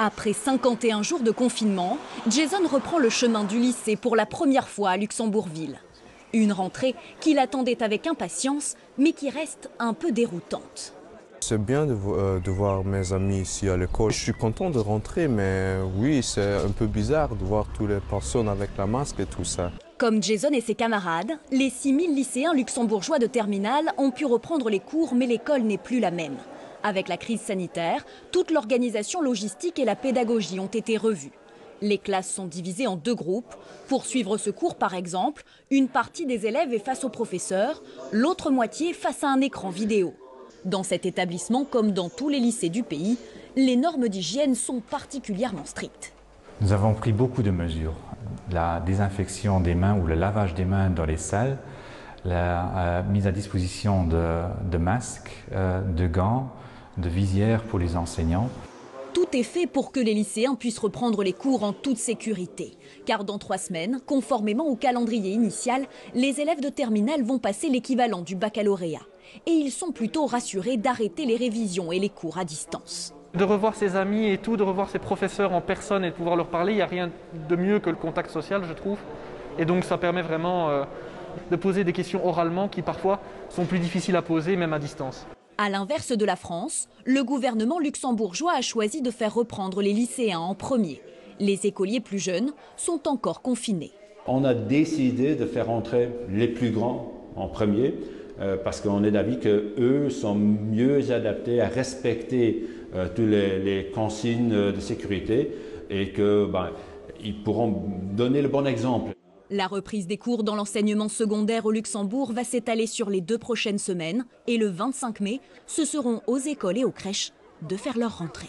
Après 51 jours de confinement, Jason reprend le chemin du lycée pour la première fois à Luxembourgville. Une rentrée qu'il attendait avec impatience, mais qui reste un peu déroutante. C'est bien de voir mes amis ici à l'école. Je suis content de rentrer, mais oui, c'est un peu bizarre de voir toutes les personnes avec la masque et tout ça. Comme Jason et ses camarades, les 6000 lycéens luxembourgeois de terminale ont pu reprendre les cours, mais l'école n'est plus la même. Avec la crise sanitaire, toute l'organisation logistique et la pédagogie ont été revues. Les classes sont divisées en 2 groupes. Pour suivre ce cours, par exemple, une partie des élèves est face au professeur, l'autre moitié face à un écran vidéo. Dans cet établissement, comme dans tous les lycées du pays, les normes d'hygiène sont particulièrement strictes. Nous avons pris beaucoup de mesures. La désinfection des mains ou le lavage des mains dans les salles, la mise à disposition de masques, de gants, de visières pour les enseignants. Tout est fait pour que les lycéens puissent reprendre les cours en toute sécurité. Car dans 3 semaines, conformément au calendrier initial, les élèves de terminale vont passer l'équivalent du baccalauréat. Et ils sont plutôt rassurés d'arrêter les révisions et les cours à distance. De revoir ses amis et tout, de revoir ses professeurs en personne et de pouvoir leur parler, il n'y a rien de mieux que le contact social, je trouve. Et donc ça permet vraiment de poser des questions oralement qui parfois sont plus difficiles à poser, même à distance. À l'inverse de la France, le gouvernement luxembourgeois a choisi de faire reprendre les lycéens en premier. Les écoliers plus jeunes sont encore confinés. On a décidé de faire entrer les plus grands en premier parce qu'on est d'avis qu'eux sont mieux adaptés à respecter toutes les consignes de sécurité et qu'ils pourront donner le bon exemple. La reprise des cours dans l'enseignement secondaire au Luxembourg va s'étaler sur les 2 prochaines semaines et le 25 mai, ce seront aux écoles et aux crèches de faire leur rentrée.